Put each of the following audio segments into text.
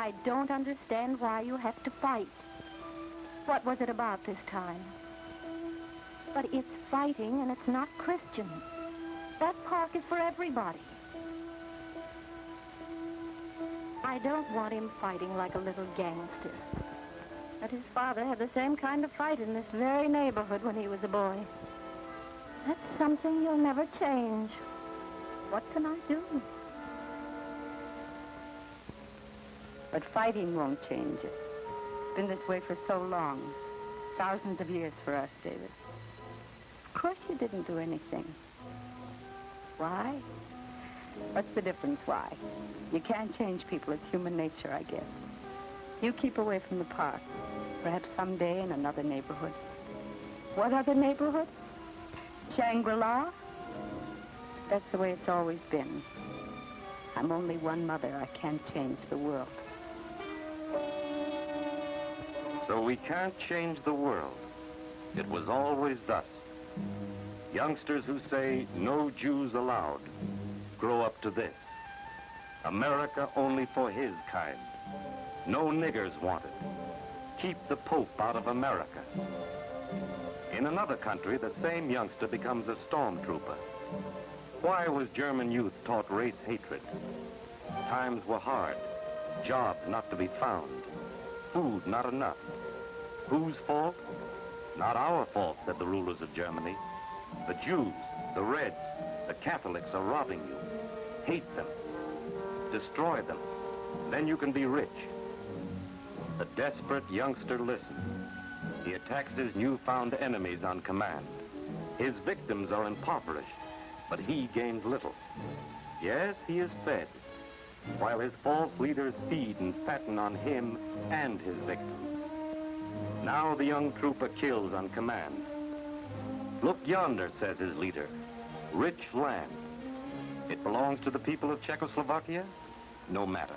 I don't understand why you have to fight. What was it about this time? But it's fighting and it's not Christian. That park is for everybody. I don't want him fighting like a little gangster. But his father had the same kind of fight in this very neighborhood when he was a boy. That's something you'll never change. What can I do? But fighting won't change it. It's been this way for so long. Thousands of years for us, David. Of course you didn't do anything. Why? What's the difference, why? You can't change people. It's human nature, I guess. You keep away from the park. Perhaps someday in another neighborhood. What other neighborhood? Shangri-La? That's the way it's always been. I'm only one mother. I can't change the world. So we can't change the world. It was always thus. Youngsters who say no Jews allowed grow up to this. America only for his kind. No niggers wanted. Keep the Pope out of America. In another country, the same youngster becomes a stormtrooper. Why was German youth taught race hatred? Times were hard. Jobs not to be found. Food not enough. Whose fault? Not our fault, said the rulers of Germany. The Jews, the Reds, the Catholics are robbing you. Hate them. Destroy them. Then you can be rich. The desperate youngster listens. He attacks his newfound enemies on command. His victims are impoverished, but he gains little. Yes, he is fed, while his false leaders feed and fatten on him and his victims. Now the young trooper kills on command. Look yonder, says his leader, rich land. It belongs to the people of Czechoslovakia? No matter.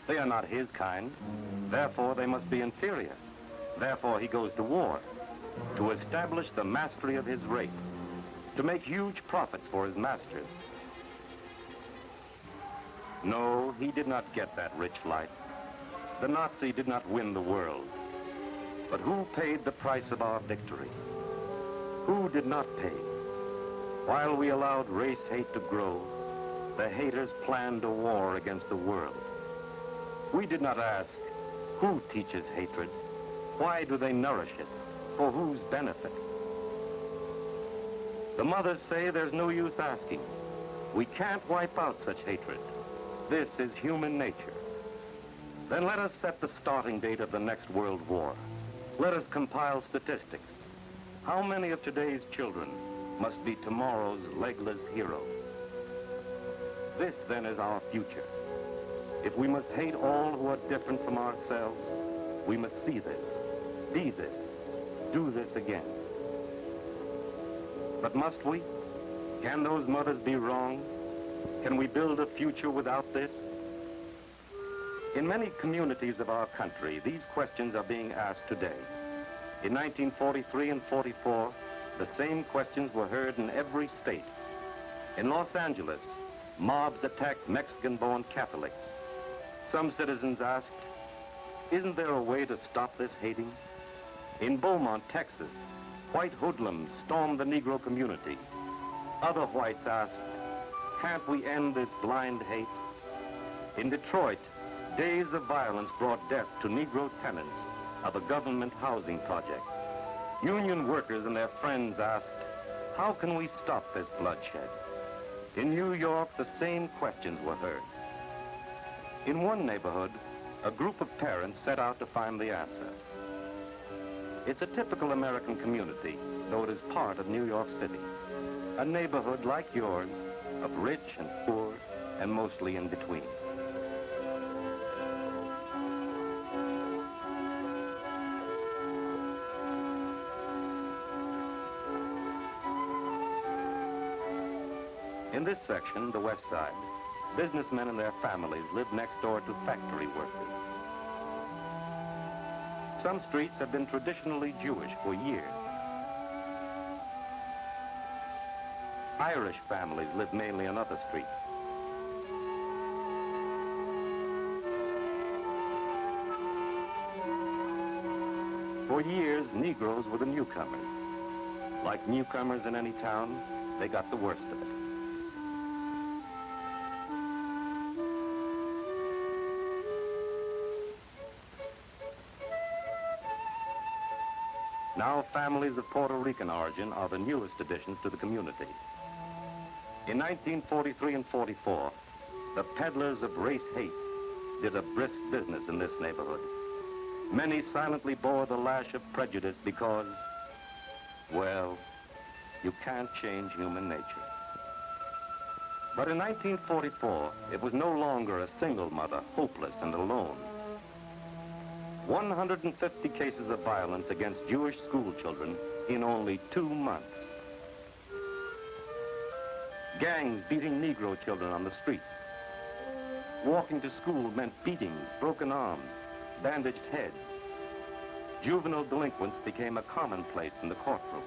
They are not his kind. Therefore, they must be inferior. Therefore, he goes to war to establish the mastery of his race, to make huge profits for his masters. No, he did not get that rich life. The Nazi did not win the world. But who paid the price of our victory? Who did not pay? While we allowed race hate to grow, the haters planned a war against the world. We did not ask, who teaches hatred? Why do they nourish it? For whose benefit? The mothers say there's no use asking. We can't wipe out such hatred. This is human nature. Then let us set the starting date of the next world war. Let us compile statistics. How many of today's children must be tomorrow's legless heroes? This, then, is our future. If we must hate all who are different from ourselves, we must see this, be this, do this again. But must we? Can those mothers be wrong? Can we build a future without this? In many communities of our country, these questions are being asked today. In 1943 and 44, the same questions were heard in every state. In Los Angeles, mobs attacked Mexican-born Catholics. Some citizens asked, isn't there a way to stop this hating? In Beaumont, Texas, white hoodlums stormed the Negro community. Other whites asked, can't we end this blind hate? In Detroit, days of violence brought death to Negro tenants of a government housing project. Union workers and their friends asked, how can we stop this bloodshed? In New York, the same questions were heard. In one neighborhood, a group of parents set out to find the answer. It's a typical American community, though it is part of New York City. A neighborhood like yours, of rich and poor, and mostly in between. In this section, the West Side, businessmen and their families live next door to factory workers. Some streets have been traditionally Jewish for years. Irish families live mainly on other streets. For years, Negroes were the newcomers. Like newcomers in any town, they got the worst of it. Now, families of Puerto Rican origin are the newest additions to the community. In 1943 and 44, the peddlers of race hate did a brisk business in this neighborhood. Many silently bore the lash of prejudice because, well, you can't change human nature. But in 1944, it was no longer a single mother, hopeless and alone. 150 cases of violence against Jewish school children in only 2 months. Gangs beating Negro children on the streets. Walking to school meant beatings, broken arms, bandaged heads. Juvenile delinquents became a commonplace in the courtroom.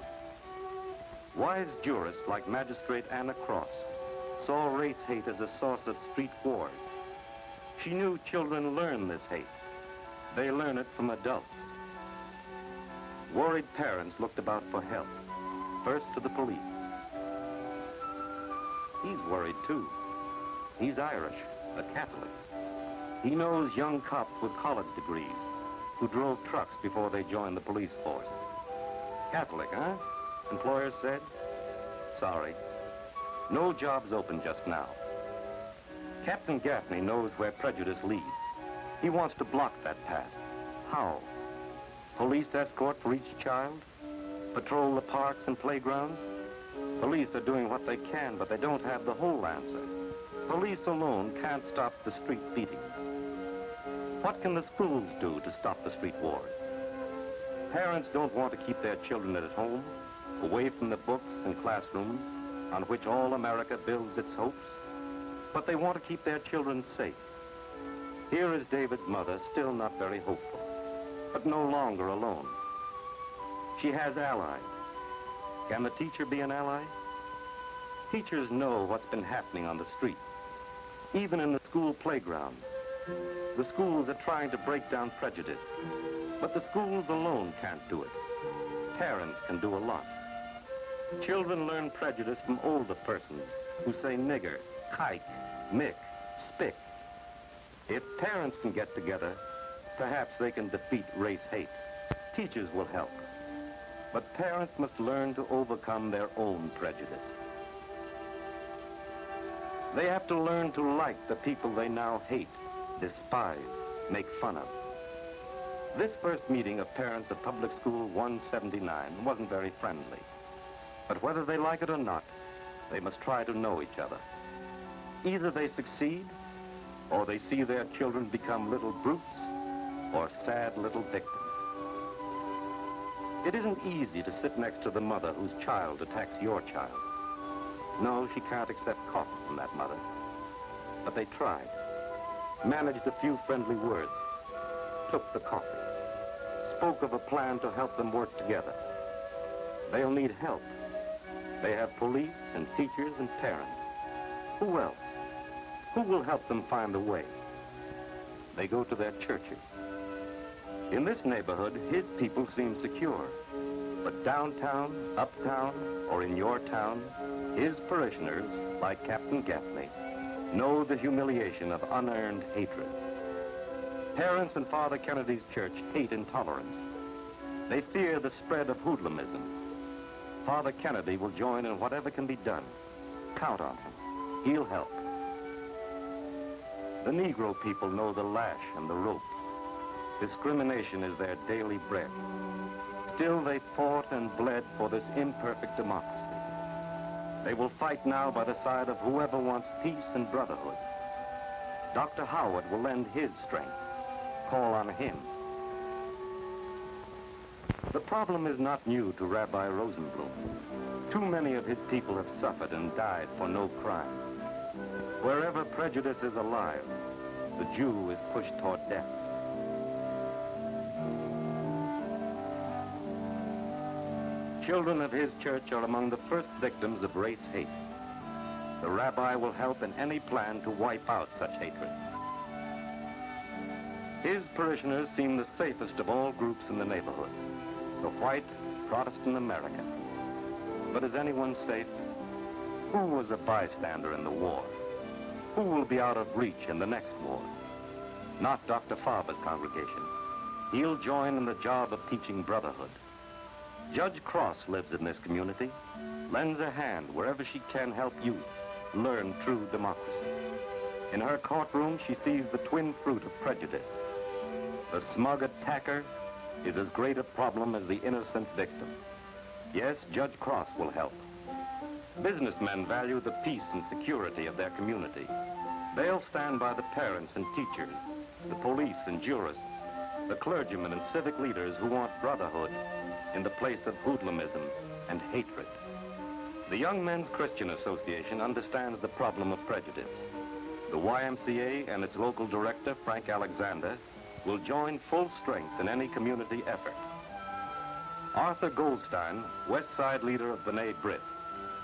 Wise jurists like Magistrate Anna Cross saw race hate as a source of street wars. She knew children learn this hate. They learn it from adults. Worried parents looked about for help, first to the police. He's worried too. He's Irish, a Catholic. He knows young cops with college degrees who drove trucks before they joined the police force. Catholic, huh? Employers said. Sorry. No jobs open just now. Captain Gaffney knows where prejudice leads. He wants to block that path. How? Police escort for each child? Patrol the parks and playgrounds? Police are doing what they can, but they don't have the whole answer. Police alone can't stop the street beatings. What can the schools do to stop the street wars? Parents don't want to keep their children at home, away from the books and classrooms on which all America builds its hopes, but they want to keep their children safe. Here is David's mother, still not very hopeful, but no longer alone. She has allies. Can the teacher be an ally? Teachers know what's been happening on the streets, even in the school playground. The schools are trying to break down prejudice, but the schools alone can't do it. Parents can do a lot. Children learn prejudice from older persons who say nigger, kike, mick, spick. If parents can get together, perhaps they can defeat race hate. Teachers will help. But parents must learn to overcome their own prejudice. They have to learn to like the people they now hate, despise, make fun of. This first meeting of parents of Public School 179 wasn't very friendly. But whether they like it or not, they must try to know each other. Either they succeed, or they see their children become little brutes or sad little victims. It isn't easy to sit next to the mother whose child attacks your child. No, she can't accept coffee from that mother. But they tried, managed a few friendly words, took the coffee, spoke of a plan to help them work together. They'll need help. They have police and teachers and parents. Who else? Who will help them find the way? They go to their churches. In this neighborhood, his people seem secure. But downtown, uptown, or in your town, his parishioners, like Captain Gaffney, know the humiliation of unearned hatred. Parents in Father Kennedy's church hate intolerance. They fear the spread of hoodlumism. Father Kennedy will join in whatever can be done. Count on him. He'll help. The Negro people know the lash and the rope. Discrimination is their daily bread. Still, they fought and bled for this imperfect democracy. They will fight now by the side of whoever wants peace and brotherhood. Dr. Howard will lend his strength. Call on him. The problem is not new to Rabbi Rosenblum. Too many of his people have suffered and died for no crime. Wherever prejudice is alive, the Jew is pushed toward death. Children of his church are among the first victims of race hate. The rabbi will help in any plan to wipe out such hatred. His parishioners seem the safest of all groups in the neighborhood. the white Protestant American. But is anyone safe? Who was a bystander in the war? Who will be out of reach in the next war? Not Dr. Farber's congregation. He'll join in the job of teaching brotherhood. Judge Cross lives in this community, lends a hand wherever she can help youth learn true democracy. In her courtroom, she sees the twin fruit of prejudice. The smug attacker is as great a problem as the innocent victim. Yes, Judge Cross will help. Businessmen value the peace and security of their community. They'll stand by the parents and teachers, the police and jurists, the clergymen and civic leaders who want brotherhood in the place of hoodlumism and hatred. The Young Men's Christian Association understands the problem of prejudice. The YMCA and its local director, Frank Alexander, will join full strength in any community effort. Arthur Goldstein, West Side leader of B'nai B'rith,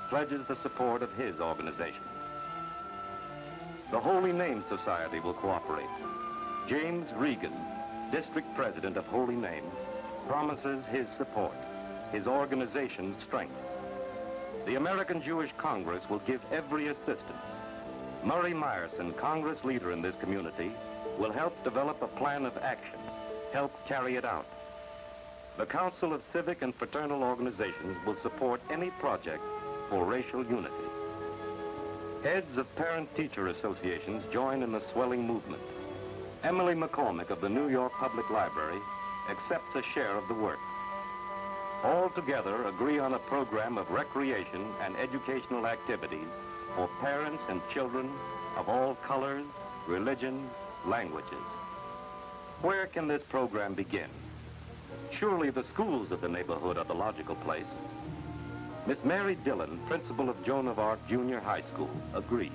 pledges the support of his organization. The Holy Name Society will cooperate. James Regan, district president of Holy Name, promises his support, his organization's strength. The American Jewish Congress will give every assistance. Murray Myerson, Congress leader in this community, will help develop a plan of action, help carry it out. The Council of Civic and Fraternal Organizations will support any project for racial unity. Heads of parent-teacher associations join in the swelling movement. Emily McCormick of the New York Public Library accepts a share of the work. All together agree on a program of recreation and educational activities for parents and children of all colors, religions, languages. Where can this program begin? Surely the schools of the neighborhood are the logical place. Miss Mary Dillon, principal of Joan of Arc Junior High School, agrees.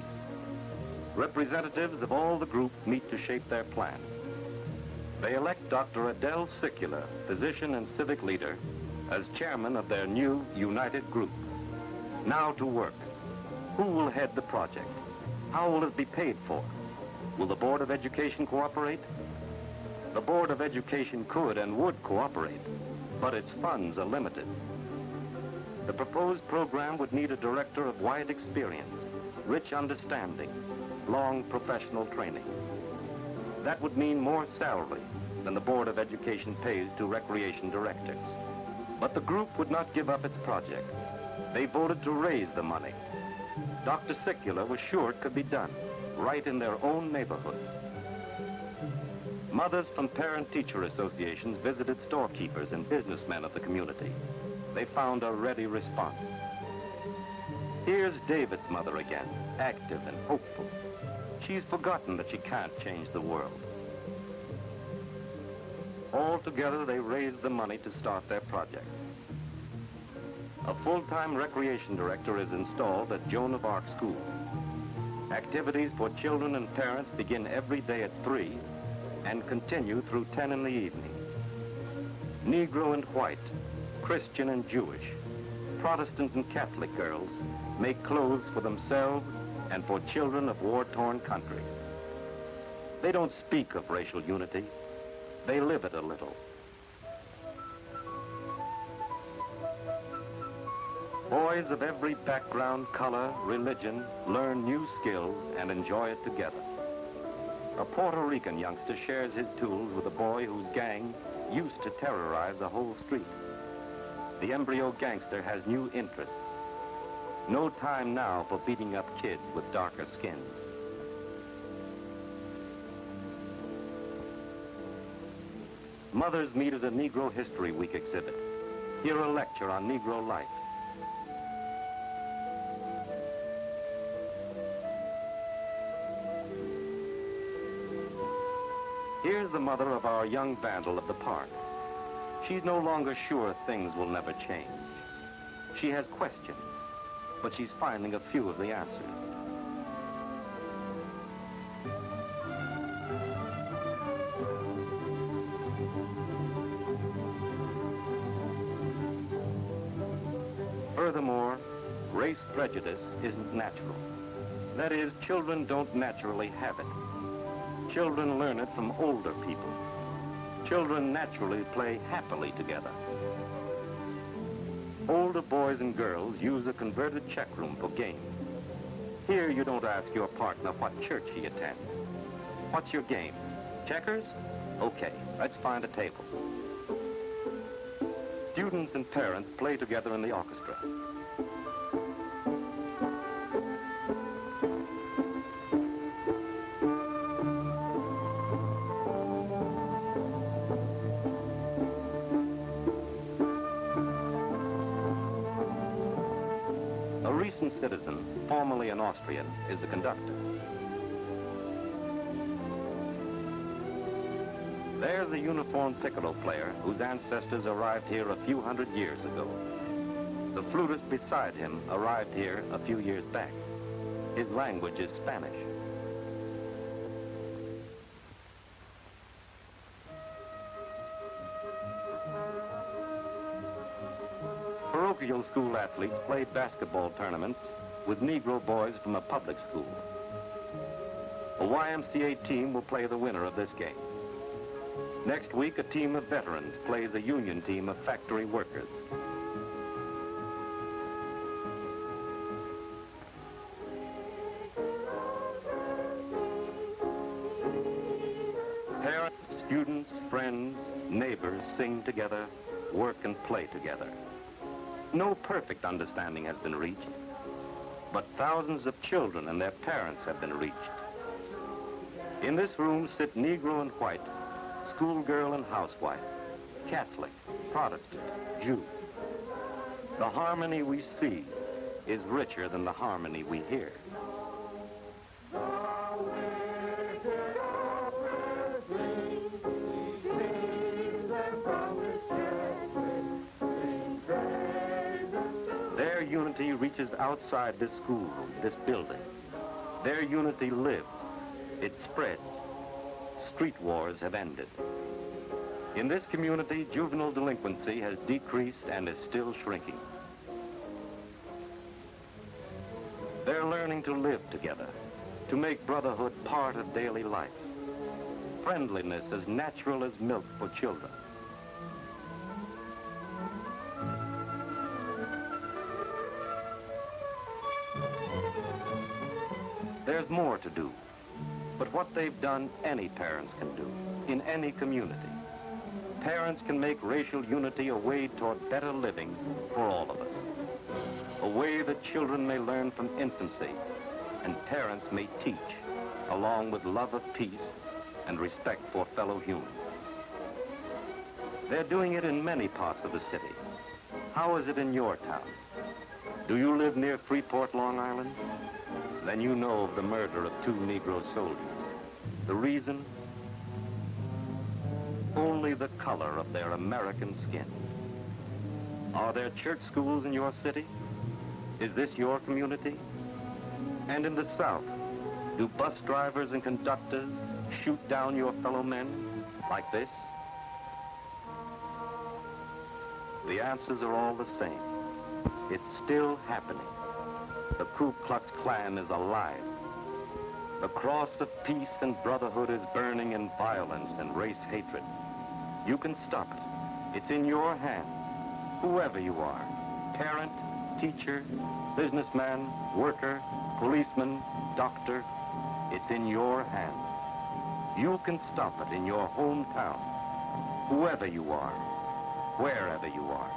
Representatives of all the groups meet to shape their plan. They elect Dr. Adele Sikula, physician and civic leader, as chairman of their new united group. Now to work. Who will head the project? How will it be paid for? Will the Board of Education cooperate? The Board of Education could and would cooperate, but its funds are limited. The proposed program would need a director of wide experience, rich understanding, long professional training. That would mean more salary than the Board of Education pays to recreation directors. But the group would not give up its project. They voted to raise the money. Dr. Sikula was sure it could be done, right in their own neighborhood. Mothers from parent-teacher associations visited storekeepers and businessmen of the community. They found a ready response. Here's David's mother again, active and hopeful. She's forgotten that she can't change the world. All together, they raised the money to start their project. A full-time recreation director is installed at Joan of Arc School. Activities for children and parents begin every day at 3 and continue through 10 in the evening. Negro and white, Christian and Jewish, Protestant and Catholic girls make clothes for themselves and for children of war-torn countries. They don't speak of racial unity. They live it a little. Boys of every background, color, religion learn new skills and enjoy it together. A Puerto Rican youngster shares his tools with a boy whose gang used to terrorize a whole street. The embryo gangster has new interests. No time now for beating up kids with darker skins. Mothers meet at a Negro History Week exhibit. Hear a lecture on Negro life. Here's the mother of our young vandal of the park. She's no longer sure things will never change. She has questions, but she's finding a few of the answers. Furthermore, race prejudice isn't natural. That is, children don't naturally have it. Children learn it from older people. Children naturally play happily together. older boys and girls use a converted check room for games. Here you don't ask your partner what church he attends. What's your game? Checkers? Okay, let's find a table. Students and parents play together in the orchestra. A recent citizen, formerly an Austrian, is the conductor. There's a uniformed piccolo player whose ancestors arrived here a few hundred years ago. The flutist beside him arrived here a few years back. His language is Spanish. Parochial school athletes play basketball tournaments with Negro boys from a public school. A YMCA team will play the winner of this game. Next week, a team of veterans plays a union team of factory workers. Parents, students, friends, neighbors sing together, work and play together. No perfect understanding has been reached, but thousands of children and their parents have been reached. In this room sit Negro and white, schoolgirl and housewife, Catholic, Protestant, Jew. The harmony we see is richer than the harmony we hear. Their unity reaches outside this schoolroom, this building. Their unity lives. It spreads. Street wars have ended. In this community, juvenile delinquency has decreased and is still shrinking. They're learning to live together, to make brotherhood part of daily life. Friendliness as natural as milk for children. There's more to do. But what they've done, any parents can do, in any community. Parents can make racial unity a way toward better living for all of us. A way that children may learn from infancy, and parents may teach, along with love of peace and respect for fellow humans. They're doing it in many parts of the city. How is it in your town? Do you live near Freeport, Long Island? Then you know of the murder of 2 Negro soldiers. The reason? Only the color of their American skin. Are there church schools in your city? Is this your community? And in the South, do bus drivers and conductors shoot down your fellow men like this? The answers are all the same. It's still happening. The Ku Klux Klan is alive. The cross of peace and brotherhood is burning in violence and race hatred. You can stop it. It's in your hands, whoever you are, parent, teacher, businessman, worker, policeman, doctor. It's in your hands. You can stop it in your hometown, whoever you are, wherever you are.